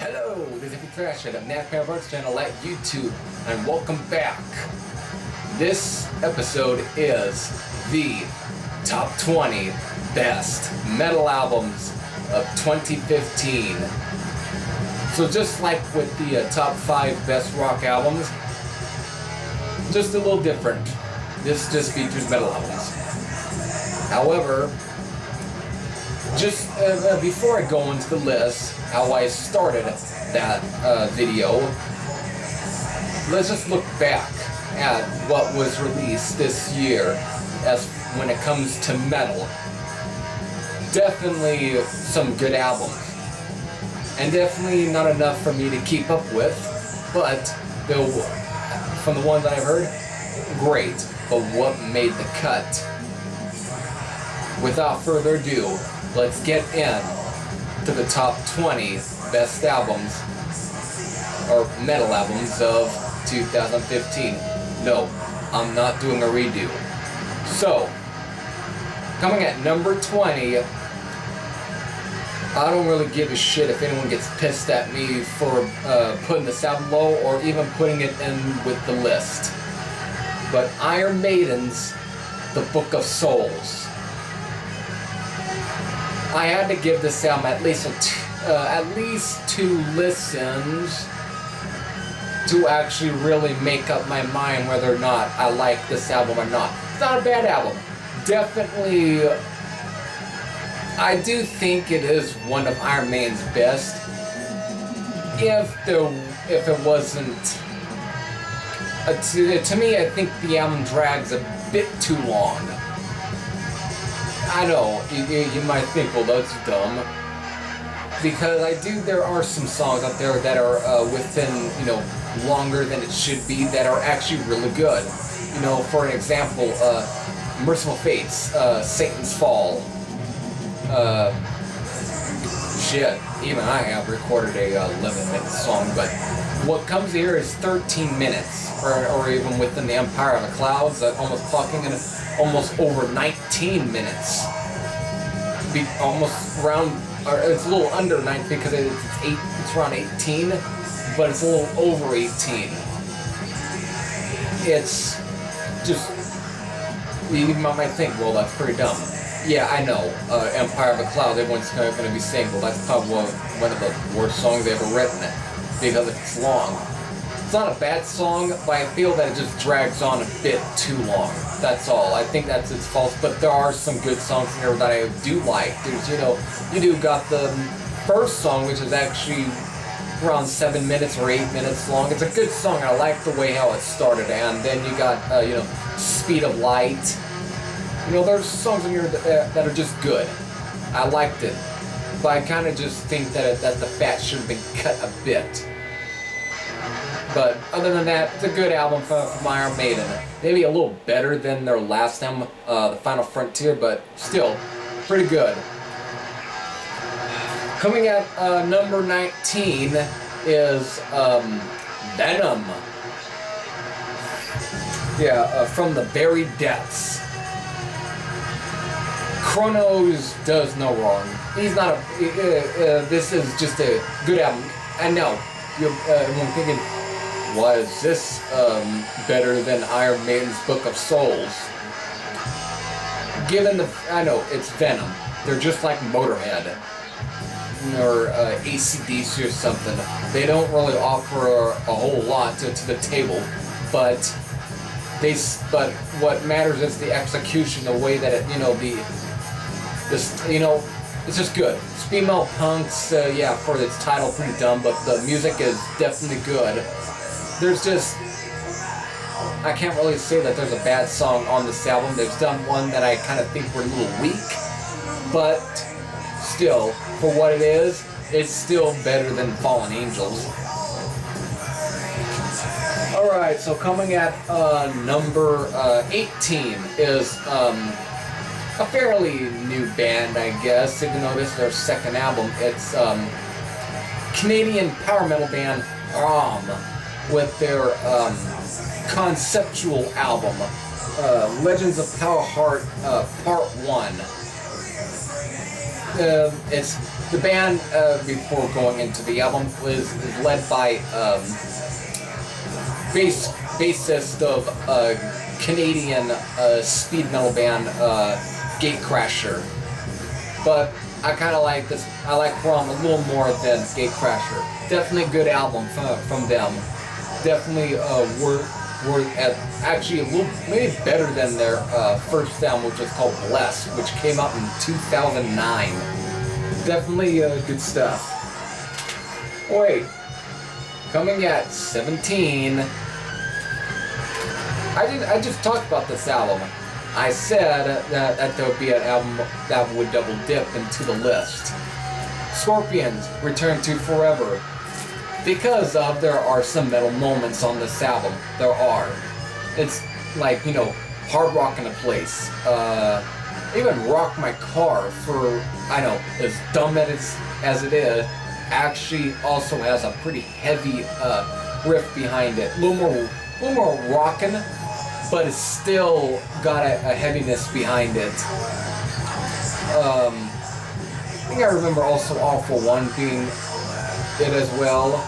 Hello, this is Trash at NASCAR Arts channel at YouTube, and welcome back. This episode is the top 20 best metal albums of 2015. So just like with the top 5 best rock albums, just a little different. This just features metal albums. However, just before I go into the list, how I started that video, let's just look back at what was released this year as when it comes to metal. Definitely some good albums, and definitely not enough for me to keep up with, but from the ones that I've heard, great. But what made the cut? Without further ado, let's get in to the top 20 best albums, or metal albums of 2015. No, I'm not doing a redo. So, coming at number 20, I don't really give a shit if anyone gets pissed at me for putting this album low or even putting it in with the list. But Iron Maiden's The Book of Souls. I had to give this album at least 2 listens to actually really make up my mind whether or not I like this album or not. It's not a bad album. Definitely, I do think it is one of Iron Maiden's best. If it wasn't, to me, I think the album drags a bit too long. I know, you might think, well, that's dumb. Because there are some songs out there that are within, longer than it should be, that are actually really good. For an example, Merciful Fate's Satan's Fall. Even I have recorded a 11-minute song, but what comes here is 13 minutes, or even within the Empire of the Clouds, almost clocking in almost over 19 minutes. Almost around, or it's a little under 19 because it's around 18, but it's a little over 18. It's just, you might think, well, that's pretty dumb. Yeah, I know, Empire of the Clouds, everyone's going to be saying, well, that's probably one of the worst songs they've ever written, because it's long. It's not a bad song, but I feel that it just drags on a bit too long. That's all. I think that's its fault, but there are some good songs in there that I do like. There's, you do got the first song, which is actually around 7 minutes or 8 minutes long. It's a good song. I like the way how it started, and then you got, Speed of Light. There's songs in here that are just good. I liked it, but I kind of just think that the fat should have been cut a bit. But other than that, it's a good album from Iron Maiden. Maybe a little better than their last album, The Final Frontier, but still pretty good. Coming at number 19 is Venom. Yeah, From the Very Depths. Kronos does no wrong. He's not this is just a good album. I know, you're thinking, why is this better than Iron Maiden's Book of Souls? I know, it's Venom. They're just like Motorhead or AC/DC or something. They don't really offer a whole lot to the table, but what matters is the execution, the way that it, it's just good. Female punks, for its title, pretty dumb, but the music is definitely good. There's just, I can't really say that there's a bad song on this album. There's done one that I kind of think were a little weak, but still, for what it is, it's still better than Fallen Angels. Alright, so coming at number 18 is a fairly new band, I guess, even though this is their second album. It's Canadian power metal band ROM with their conceptual album, Legends of Power Heart Part 1. It's the band before going into the album was led by bassist of Canadian speed metal band Gatecrasher. But I kind of like this. I like Rom a little more than Gatecrasher. Definitely a good album from them. Definitely actually a little maybe better than their first album, which was called Blessed, which came out in 2009. Definitely good stuff. Wait, coming at 17. I just talked about this album. I said that there would be an album that would double dip into the list. Scorpions, Return to Forever. Because there are some metal moments on this album. There are. It's like, you know, hard rock in a place. Even Rock My Car, for, I know, as dumb as it is, actually also has a pretty heavy riff behind it. A little more rockin', but it's still got a heaviness behind it. I think I remember also All For One being it as well.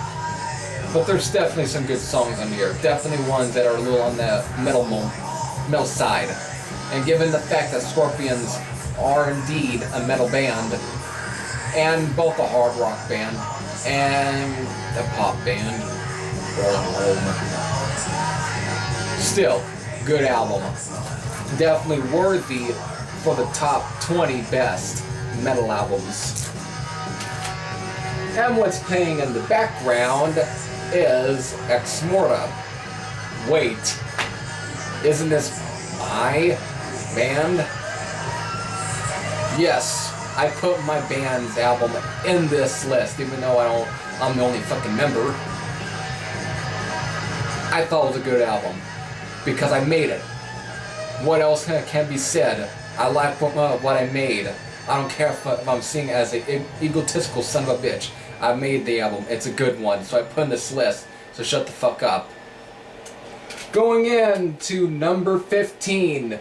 But there's definitely some good songs on here. Definitely ones that are a little on the metal side. And given the fact that Scorpions are indeed a metal band, and both a hard rock band and a pop band, Rolling Home, still good album. Definitely worthy for the top 20 best metal albums. And what's playing in the background is Ex Morta. Wait, isn't this my band? Yes, I put my band's album in this list, even though I'm the only fucking member. I thought it was a good album because I made it. What else can be said? I like what I made. I don't care if I'm seen as an egotistical son of a bitch. I made the album. It's a good one, so I put in this list. So shut the fuck up. Going into number 15.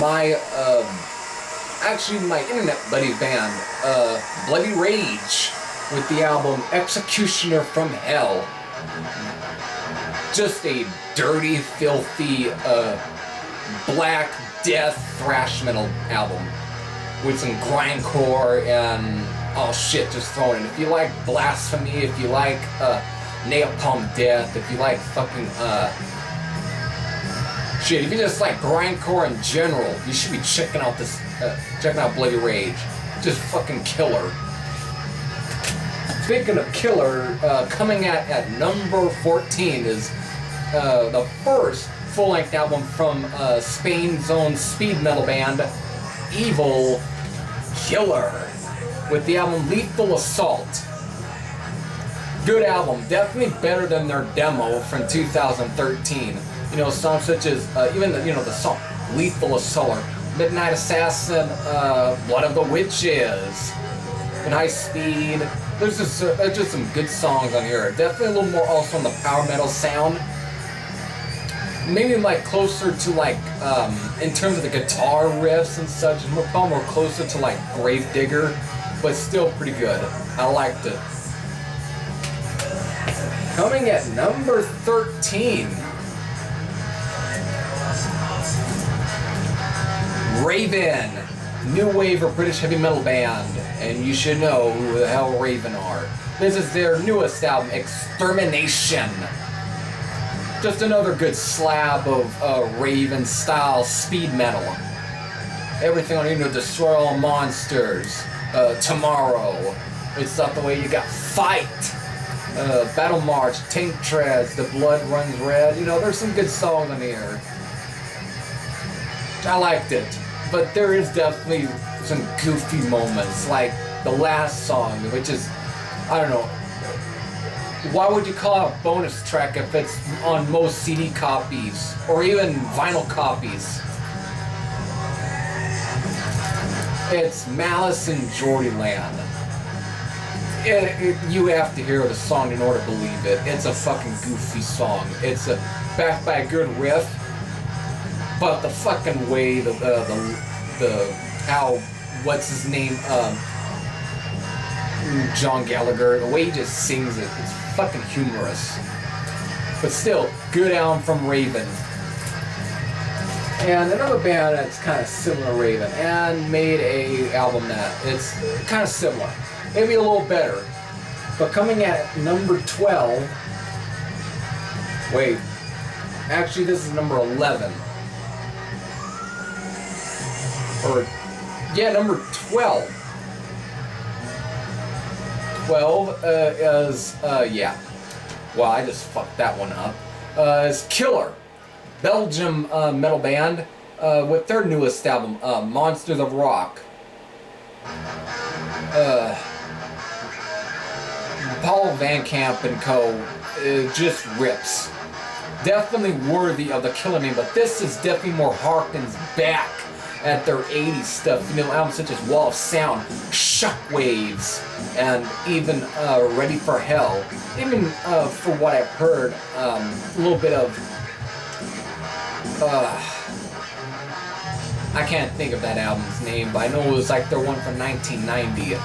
My internet buddy's band, Bloody Rage, with the album Executioner from Hell. Just a dirty, filthy, black death thrash metal album with some grindcore and oh shit just thrown in. If you like Blasphemy, if you like Napalm Death, if you like fucking shit, if you just like grindcore in general, you should be checking out Bloody Rage. Just fucking killer. Speaking of killer, coming at number 14 is the first full-length album from Spain's own speed metal band, Evil Killer, with the album Lethal Assault. Good album, definitely better than their demo from 2013. You know, songs such as even the song Lethal Assault, Midnight Assassin, Blood of the Witches, and High Speed. There's just some good songs on here. Definitely a little more also on the power metal sound. Maybe like closer to like in terms of the guitar riffs and such, probably more closer to like Gravedigger, but still pretty good. I liked it. Coming at number 13, Raven, new wave of British heavy metal band, and you should know who the hell Raven are. This is their newest album, Extermination. Just another good slab of Raven-style speed metal. Everything on here, Destroy All Monsters, Tomorrow. It's not the way you got Fight, Battle March, Tank Treads, The Blood Runs Red. You know, there's some good songs on here. I liked it, but there is definitely some goofy moments, like the last song, which is, I don't know, why would you call it a bonus track if it's on most CD copies, or even vinyl copies? It's Malice in Jordyland. You have to hear the song in order to believe it. It's a fucking goofy song. It's backed by a good riff, but the fucking way how what's his name, John Gallagher. The way he just sings it, it's fucking humorous. But still, good album from Raven. And another band that's kind of similar to Raven and made a album that it's kind of similar, maybe a little better. But coming at number 12, wait, actually this is number 11. Or, yeah, number 12. 12 is, yeah. Well, I just fucked that one up. Is Killer. Belgium metal band with their newest album, Monsters of Rock. Paul Van Camp and Co. Just rips. Definitely worthy of the Killer name, but this is definitely more harkens back at their 80s stuff. You know, albums such as Wall of Sound, Shockwaves, and even Ready for Hell. Even for what I've heard, a little bit of I can't think of that album's name, but I know it was like their one from 1990.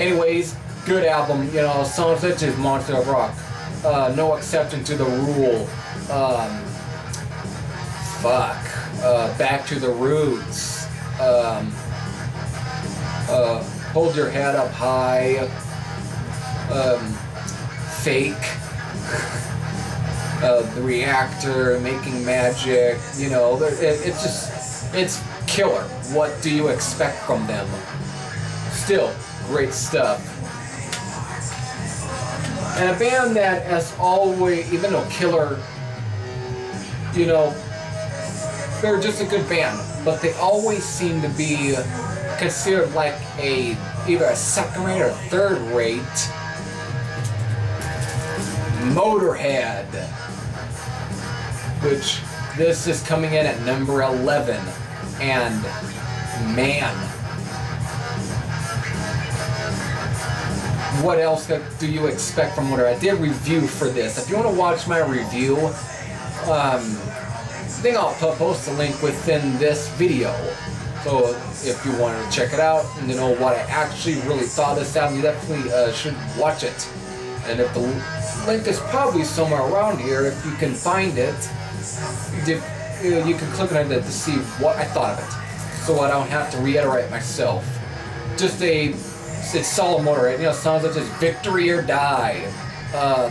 Anyways, good album, you know, songs such as Monster of Rock, No Exception to the Rule, Back to the Roots, Hold Your Head Up High, Fake, The Reactor, Making Magic, you know, it's just, it's killer. What do you expect from them? Still, great stuff. And a band that has always, even though Killer, you know, they're just a good band, but they always seem to be considered like either a second rate or third rate Motorhead, which this is coming in at number 11, and man, what else do you expect from Motorhead? I did a review for this. If you want to watch my review, I think I'll post a link within this video. So if you want to check it out and to know what I actually really thought of this album, you definitely should watch it. And if the link is probably somewhere around here, if you can find it, you can click on it to see what I thought of it, so I don't have to reiterate myself. Just it's solid Motorhead, you know, songs such as Victory or Die,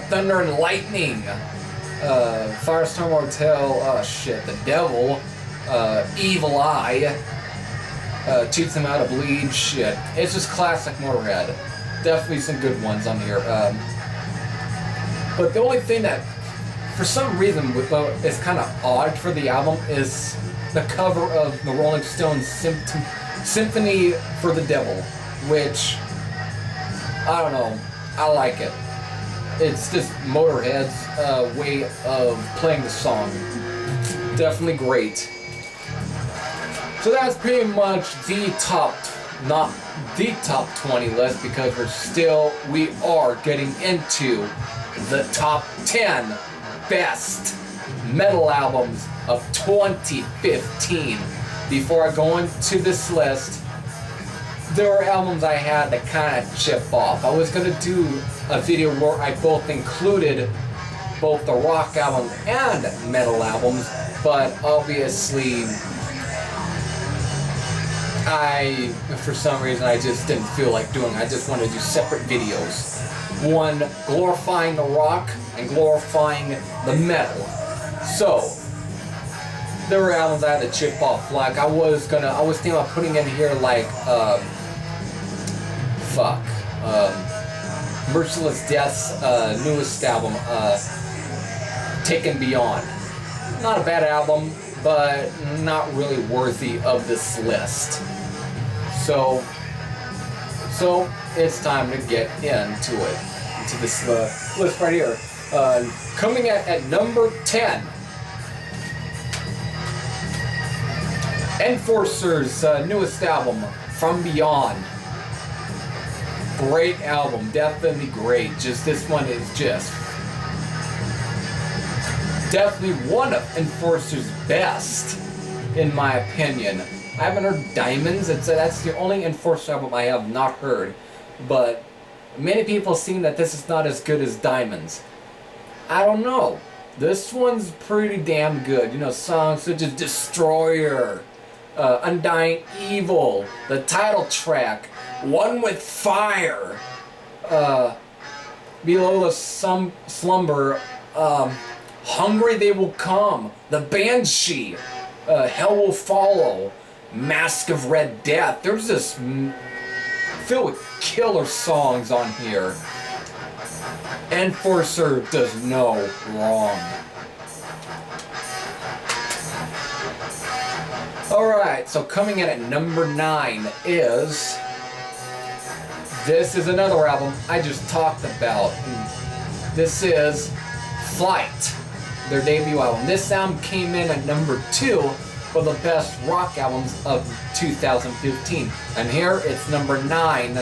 Thunder and Lightning, Firestorm Hotel, The Devil, Evil Eye, Teach Them How to Bleed, shit. It's just classic Motorhead. Definitely some good ones on here. But the only thing that, for some reason, is kind of odd for the album is the cover of the Rolling Stones Symphony for the Devil, which, I don't know, I like it. It's just Motorhead's way of playing the song. Definitely great. So that's pretty much the top, not the top 20 list, because we are getting into the top 10 best metal albums of 2015. Before I go into this list, there were albums I had to kind of chip off. I was going to do a video where I both included both the rock albums and metal albums, but obviously for some reason, I just didn't feel like doing it. I just wanted to do separate videos. One glorifying the rock and glorifying the metal. So, there were albums I had to chip off. Like, I was thinking about putting in here, like, Merciless Death's newest album, Taken Beyond. Not a bad album, but not really worthy of this list. So it's time to get into this list right here. Coming at number 10, Enforcer's newest album, From Beyond. Great album, definitely great. Just this one is just definitely one of Enforcer's best, in my opinion. I haven't heard Diamonds. That's the only Enforcer album I have not heard. But many people seem that this is not as good as Diamonds. I don't know. This one's pretty damn good. You know, songs such as Destroyer, Undying Evil, the title track, One with Fire, Below the Slumber, Hungry They Will Come, The Banshee, Hell Will Follow, Mask of Red Death. There's this filled with killer songs on here. Enforcer does no wrong. Alright, so coming in at number 9 is... This is another album I just talked about. This is Flight, their debut album. This album came in at number 2 for the best rock albums of 2015. And here it's number 9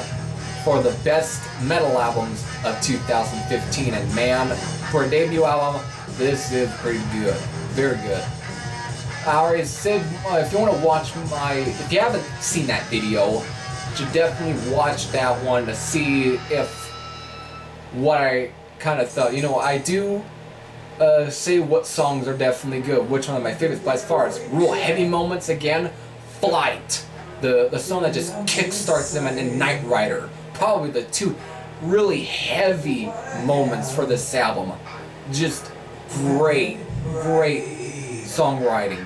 for the best metal albums of 2015. And man, for a debut album, this is pretty good. Very good. I already said, if you want to watch if you haven't seen that video, you should definitely watch that one to see if what I kind of thought. You know, I do say what songs are definitely good, which one of my favorites, but as far as real heavy moments, again, Flight, the song that just kickstarts them, and then Night Rider, probably the two really heavy moments for this album. Just great songwriting.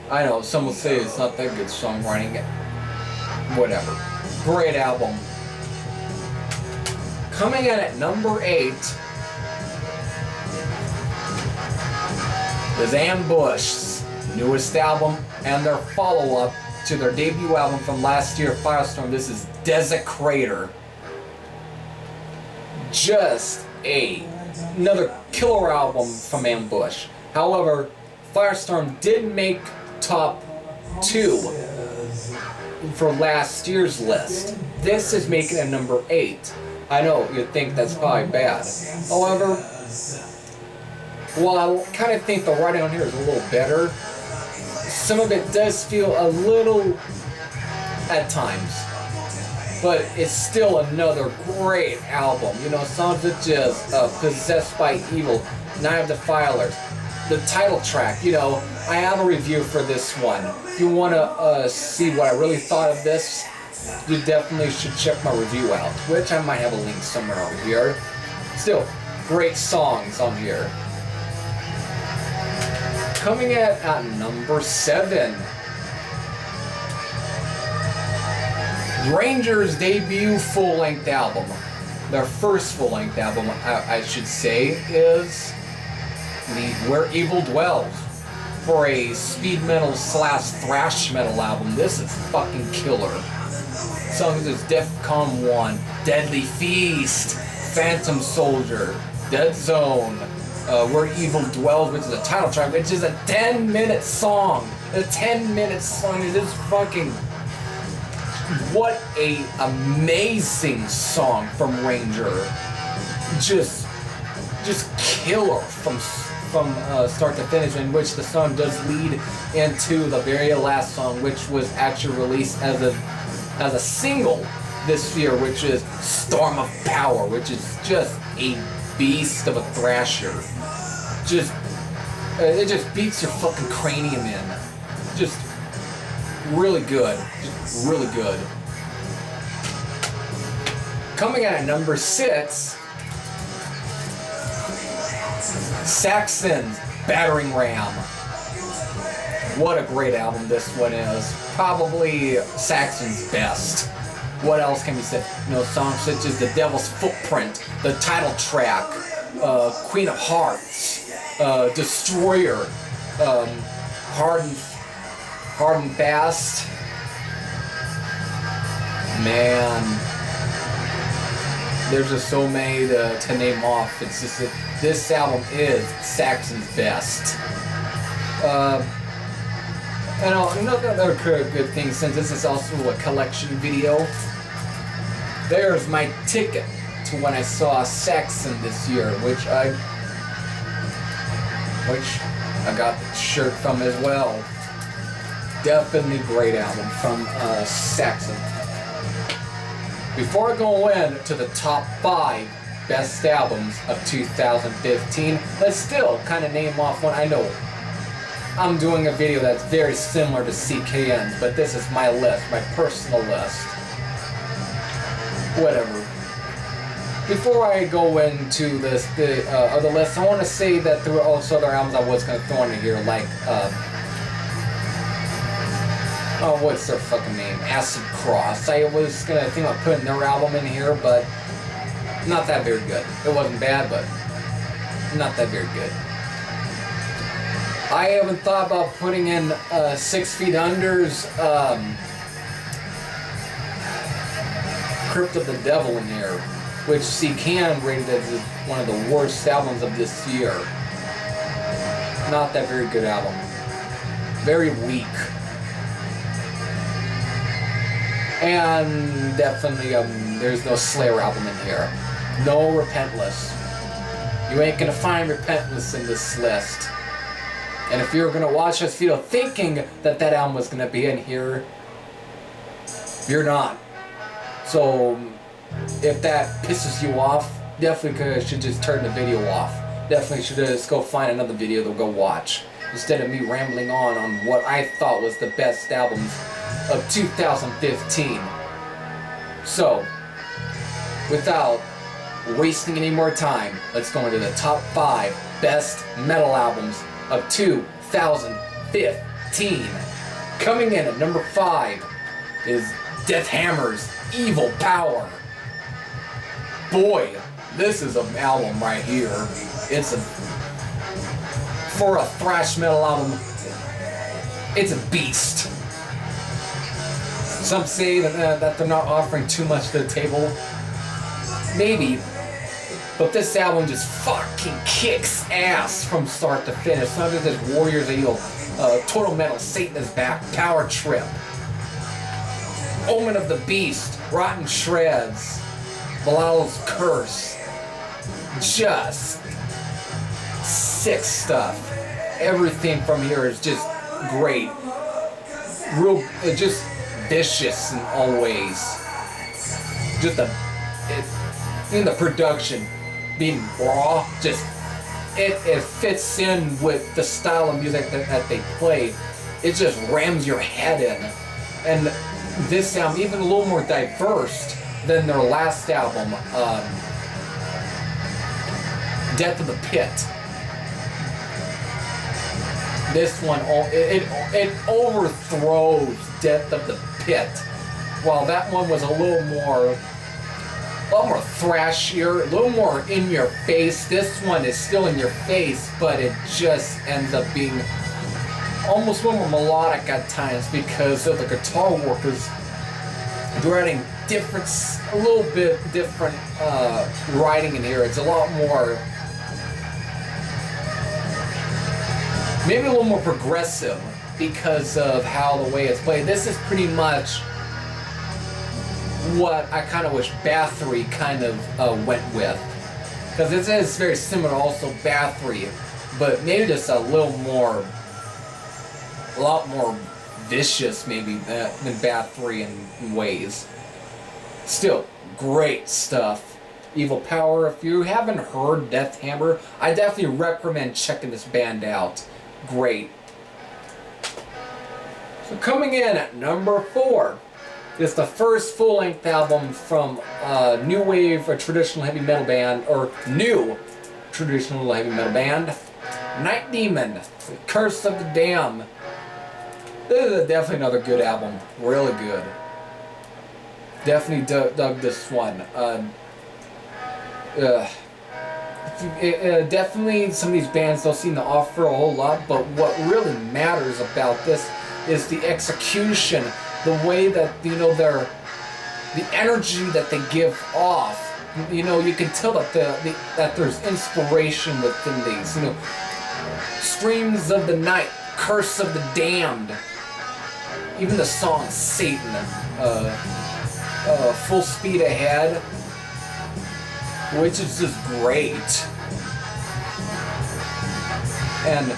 I know some will say it's not that good songwriting. Whatever. Great album. Coming in at number 8 is Ambush's newest album and their follow-up to their debut album from last year, Firestorm. This is Desecrator. Just another killer album from Ambush. However, Firestorm did make top 2 for last year's list. This is making it number 8. I know, you'd think that's probably bad. However, while I kind of think the writing on here is a little better, some of it does feel a little at times. But it's still another great album. You know, songs such as Possessed by Evil, Night of the Defilers, the title track. You know, I have a review for this one. If you want to see what I really thought of this, you definitely should check my review out, which I might have a link somewhere over here. Still, great songs on here. Coming in at number 7, Ranger's debut full-length album. Their first full-length album, I should say, is Where Evil Dwells. For a speed metal / thrash metal album, this is fucking killer. Songs as Defcon 1, Deadly Feast, Phantom Soldier, Dead Zone, Where Evil Dwells, which is a title track, which is a 10-minute song. A 10-minute song is just fucking... What a amazing song from Ranger. Just killer from start to finish, in which the song does lead into the very last song, which was actually released as a single this year, which is Storm of Power, which is just a beast of a thrasher. It just beats your fucking cranium in. Just really good. Just really good. Coming in at number 6, Saxon's Battering Ram. What a great album this one is. Probably Saxon's best. What else can be said? You know, songs such as The Devil's Footprint, the title track, Queen of Hearts, Destroyer, Hard and Fast. Man, there's just so many to name off. It's just that this album is Saxon's best. And another good thing, since this is also a collection video, there's my ticket to when I saw Saxon this year, which I got the shirt from as well. Definitely great album from Saxon. Before I go into the top 5 best albums of 2015, let's still kind of name off one. I know I'm doing a video that's very similar to CKN's, but this is my list, my personal list. Whatever. Before I go into this, the other list, I want to say that there were also other albums I was going to throw in here, like, oh, what's their fucking name? Acid Cross. I was going to think about putting their album in here, but not that very good. It wasn't bad, but not that very good. I haven't thought about putting in 6 Feet Under's Crypt of the Devil in here, which CKN rated as one of the worst albums of this year. Not that very good album. Very weak. And definitely there's no Slayer album in here. No Repentless. You ain't gonna find Repentless in this list. And if you're gonna watch this video thinking that that album was gonna be in here, you're not. So if that pisses you off, definitely should just turn the video off. Definitely should just go find another video to go watch, instead of me rambling on what I thought was the best albums of 2015. So, without wasting any more time, let's go into the top 5 best metal albums of 2015. Coming in at number 5 is Death Hammer's Evil Power. Boy, this is an album right here. It's for a thrash metal album, it's a beast. Some say that they're not offering too much to the table. Maybe. But this album just fucking kicks ass from start to finish. It's not just this Warriors of Evil, Total Metal, Satan is Back, Power Trip, Omen of the Beast, Rotten Shreds, Belial's Curse. Just sick stuff. Everything from here is just great. Real, just vicious in all ways. Just in the production being raw, just it fits in with the style of music that they play. It just rams your head in. And this album, even a little more diverse than their last album, Death of the Pit. This one, it overthrows Death of the Pit. While that one was a little more thrashier, a little more in your face. This one is still in your face, but it just ends up being almost a little more melodic at times because of the guitar workers. They're adding a little bit different writing in here. It's a lot more, maybe a little more progressive because of how the way it's played. This is pretty much what I kind of wish Bathory kind of went with, because it is very similar also Bathory, but maybe just a lot more vicious maybe than Bathory in ways. Still great stuff. Evil Power. If you haven't heard Death Hammer, I definitely recommend checking this band out. Great. So coming in at number 4 is the first full-length album from new wave or traditional heavy metal band, or new traditional heavy metal band, Night Demon, The Curse of the Damned. This is definitely another good album. Really good. Definitely dug this one. Definitely some of these bands don't seem to offer a whole lot, but what really matters about this is the execution, the way that, you know, the energy that they give off. You know, you can tell that that there's inspiration within these. You know, Screams of the Night, Curse of the Damned, even the song Satan, Full Speed Ahead, which is just great, and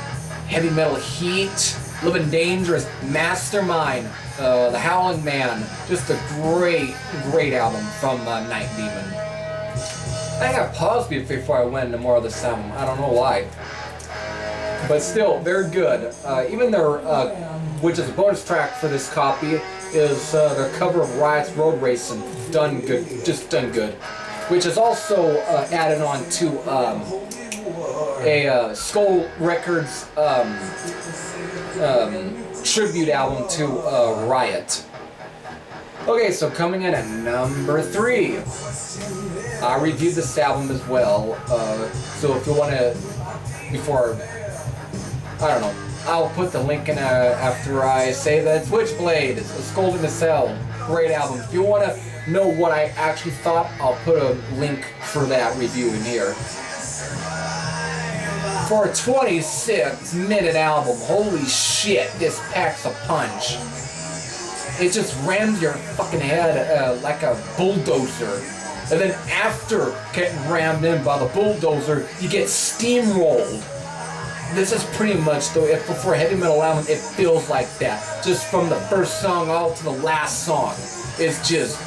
Heavy Metal Heat, Living Dangerous, Mastermind, The Howling Man. Just a great album from Night Demon. I think I paused before I went into more of this album. I don't know why. But still, very good. Even their, which is a bonus track for this copy, is their cover of Riot's Road Racing. Done good, just done good. Which is also added on to a Skull Records tribute album to Riot. Okay, so coming in at number 3. I reviewed this album as well, so if you want to, before, I don't know, I'll put the link in after I say that Switchblade, A Scolding to Cell, great album. If you want to know what I actually thought, I'll put a link for that review in here. For a 26-minute album, holy shit, this packs a punch. It just rams your fucking head like a bulldozer. And then after getting rammed in by the bulldozer, you get steamrolled. This is pretty much, though, for a heavy metal album, it feels like that. Just from the first song all to the last song. It's just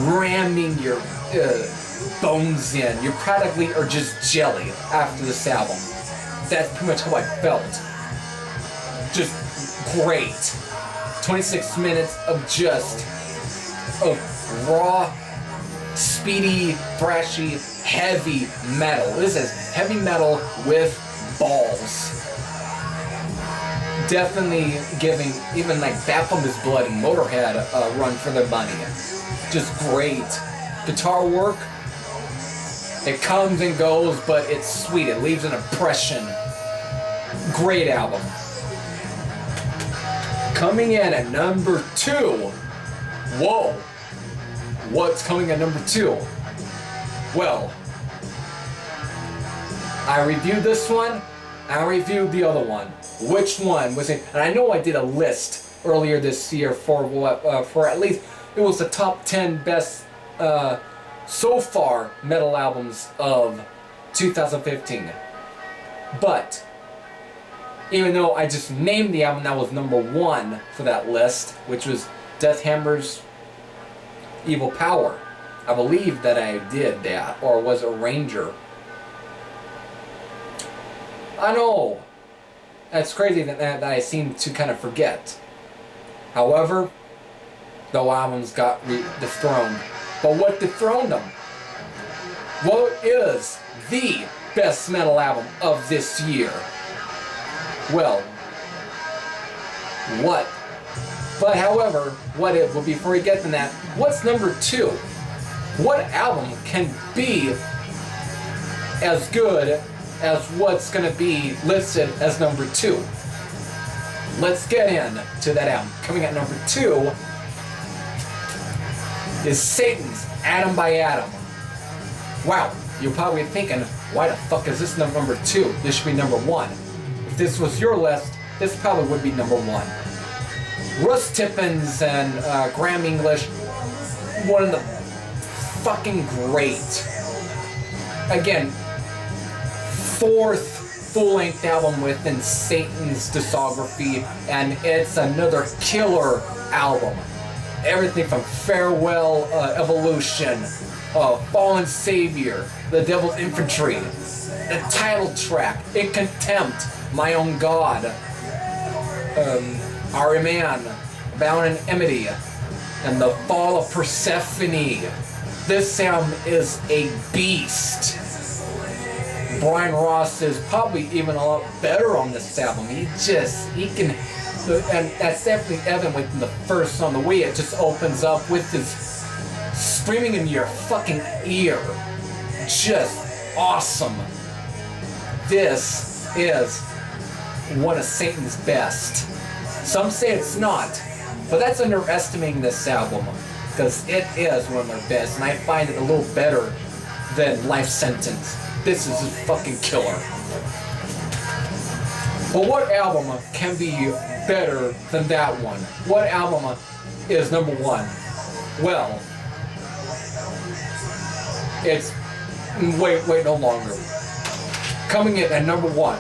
ramming your bones in. You practically are just jelly after this album. That's pretty much how I felt. Just great. 26 minutes of just raw, speedy, thrashy, heavy metal. This is heavy metal with balls. Definitely giving even like Baphomet's Blood and Motorhead a run for their money. Just great. Guitar work, it comes and goes, but it's sweet. It leaves an impression. Great album. Coming in at number 2. Whoa. What's coming at number 2? Well, I reviewed this one, I reviewed the other one. Which one was it? And I know I did a list earlier this year for what, for at least, it was the top 10 best so far metal albums of 2015. But even though I just named the album that was number 1 for that list, which was Deathhammer's Evil Power. I believe that I did that, or was it Ranger? I know. That's crazy that I seem to kind of forget. However, the albums got dethroned. But what dethroned them? What is the best metal album of this year? Well, what? But however, what if, well, before we get to that, what's number 2? What album can be as good as what's going to be listed as number 2? Let's get into that album. Coming at number 2 is Satan's Atom by Atom. Wow, you're probably thinking, why the fuck is this number 2? This should be number 1. If this was your list, this probably would be number 1. Russ Tippins and Graham English, one of the fucking great. Again, 4th full-length album within Satan's discography, and it's another killer album. Everything from Farewell, Evolution, Fallen Savior, The Devil's Infantry, the title track, In Contempt, My Own God, Ahriman, Bound in Enmity, and The Fall of Persephone. This album is a beast. Brian Ross is probably even a lot better on this album. He can, and that's definitely evident within the first song, the way it just opens up with his screaming in your fucking ear. Just awesome. This is one of Satan's best. Some say it's not, but that's underestimating this album, because it is one of their best, and I find it a little better than Life Sentence. This is a fucking killer. But what album can be better than that one? What album is number 1? Well, it's wait no longer. Coming in at number 1,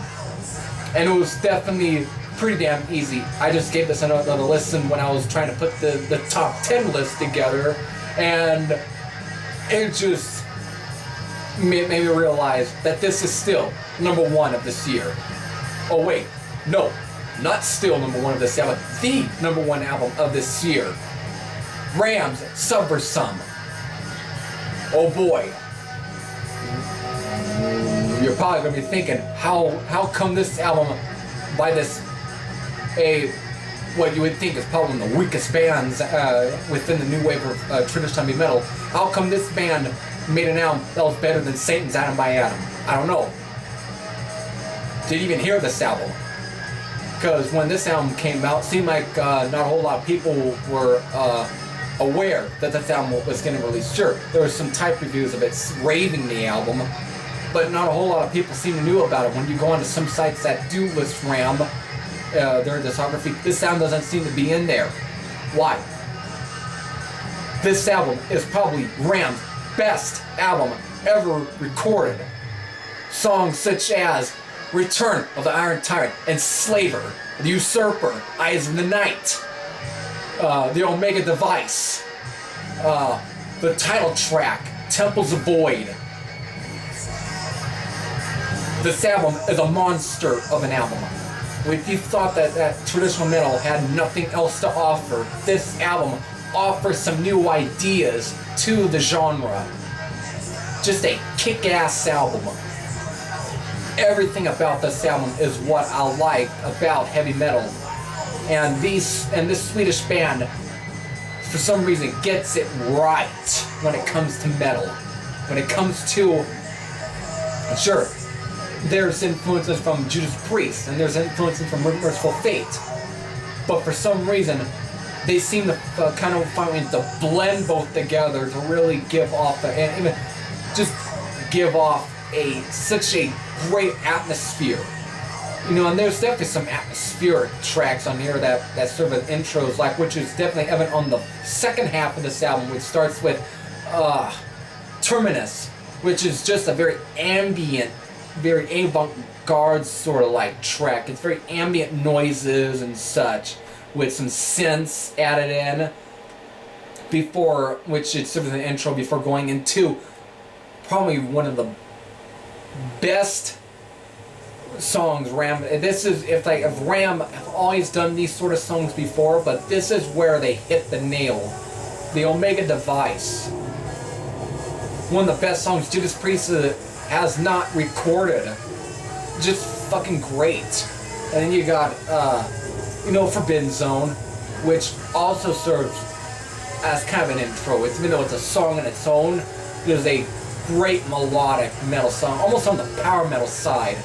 and it was definitely pretty damn easy. I just gave this another listen when I was trying to put the top 10 list together, and it just made me realize that this is still number one of this year. Oh wait, no, not still number one of this album, the number one album of this year. Ram's Subversum. Oh boy. You're probably gonna be thinking, how come this album by this what you would think is probably one of the weakest bands within the new wave of traditional heavy metal, how come this band made an album that was better than Satan's Atom by Atom? I don't know. Did you even hear this album? Because when this album came out, it seemed like not a whole lot of people were aware that this album was getting released. Sure, there were some type reviews of it raving the album, but not a whole lot of people seem to know about it. When you go onto some sites that do list Ram, their discography, this sound doesn't seem to be in there. Why? This album is probably Ram's best album ever recorded. Songs such as Return of the Iron Tyrant, Enslaver, The Usurper, Eyes of the Night, The Omega Device, the title track, Temples of Void. This album is a monster of an album. If you thought that traditional metal had nothing else to offer, this album offers some new ideas to the genre. Just a kick-ass album. Everything about this album is what I like about heavy metal. And this Swedish band, for some reason, gets it right when it comes to metal. When it comes to, sure, there's influences from Judas Priest, and there's influences from Merciful Fate. But for some reason, they seem to kind of find to blend both together to really give off, and even just give off such a great atmosphere. You know, and there's definitely some atmospheric tracks on here that serve as intros, like, which is definitely evident on the second half of this album, which starts with Terminus, which is just a very ambient, very avant-garde sort of like track. It's very ambient noises and such, with some synths added in before, which it serves as an intro before going into probably one of the best songs Ram. This is if Ram have always done these sort of songs before, but this is where they hit the nail. The Omega Device, one of the best songs Judas Priest has not recorded. Just fucking great. And then you got Forbidden Zone, which also serves as kind of an intro. Even though it's a song in its own, there's a great melodic metal song, almost on the power metal side.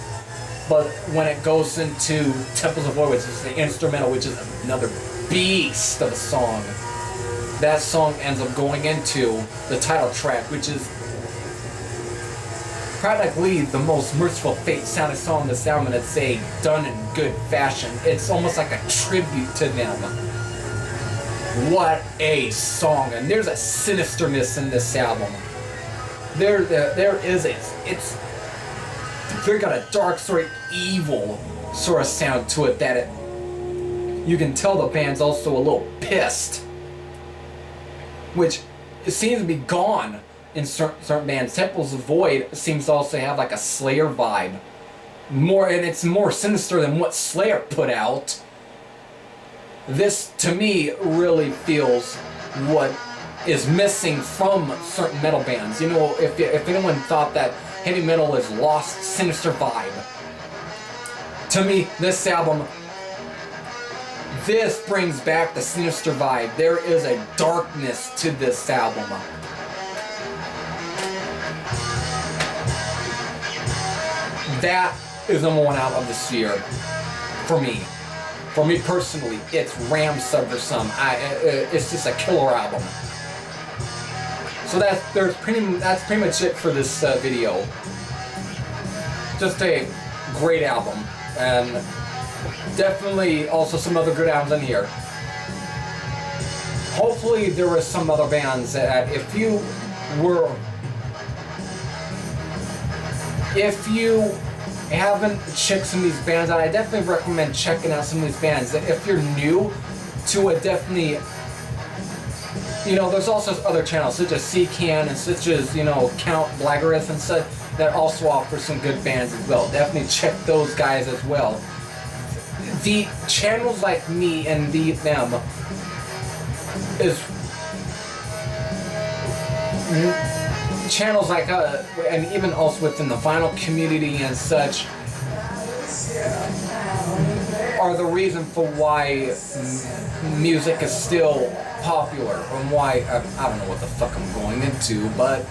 But when it goes into Temples of Void, which is the instrumental, which is another beast of a song, that song ends up going into the title track, which is practically the most Merciful Fate sounding song in this album, and it's done in good fashion. It's almost like a tribute to them. What a song! And there's a sinisterness in this album. There is it's got a dark sort of evil sort of sound to it that you can tell the band's also a little pissed, which it seems to be gone in certain bands. Temples of Void seems to also have like a Slayer vibe, and it's more sinister than what Slayer put out. This to me really feels what is missing from certain metal bands. You know, if anyone thought that heavy metal has lost sinister vibe, to me, this album, this brings back the sinister vibe. There is a darkness to this album. That is number one album of this year for me. For me personally, it's Ram Subversum. It's just a killer album. So that's pretty much it for this video. Just a great album, and definitely also some other good albums in here. Hopefully there were some other bands that if you haven't checked some of these bands out, I definitely recommend checking out some of these bands. If you're new to it, definitely, you know, there's also other channels such as CCAN and such as, you know, Count Blaggerith and such that also offer some good bands as well. Definitely check those guys as well. The channels like me and them is channels like and even also within the vinyl community and such are the reason for why music is still popular, and why I don't know what the fuck I'm going into, but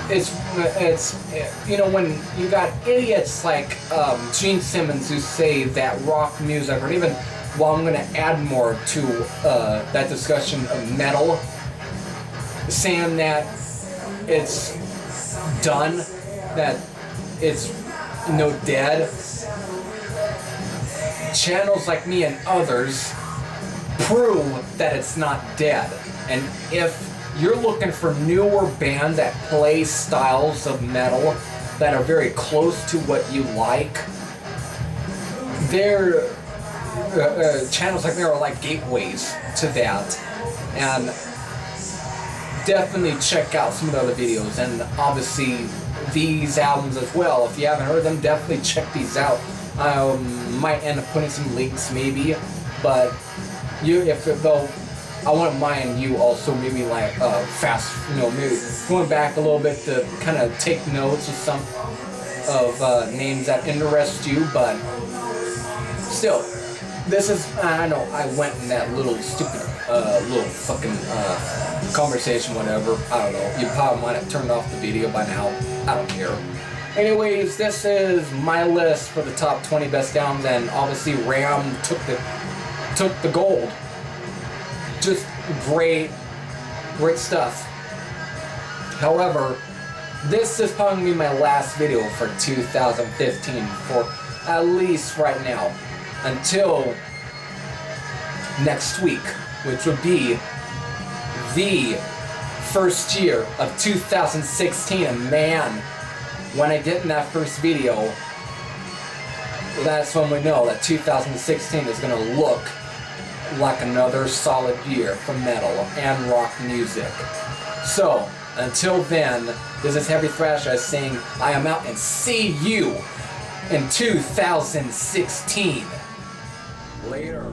it's you know, when you got idiots like Gene Simmons who say that rock music, or even, well, I'm gonna add more to that discussion of metal, saying that it's done, that it's, you know, dead. Channels like me and others prove that it's not dead. And if you're looking for newer bands that play styles of metal that are very close to what you like, their channels like there are like gateways to that. And definitely check out some of the other videos, and obviously these albums as well. If you haven't heard them, definitely check these out. Might end up putting some links maybe, but I wouldn't mind you also maybe like fast, you know, maybe going back a little bit to kind of take notes of some of names that interest you, but still, this is, I know I went in that little stupid little fucking conversation, whatever, I don't know, you probably might have turned off the video by now, I don't care. Anyways, this is my list for the top 20 best albums, and obviously Ram took the gold. Just great stuff. However, this is probably gonna be my last video for 2015 for at least right now, until next week, which would be the first year of 2016. And man, when I get in that first video, that's when we know that 2016 is going to look like another solid year for metal and rock music. So, until then, this is Heavy Thrasher saying I am out, and see you in 2016. Later.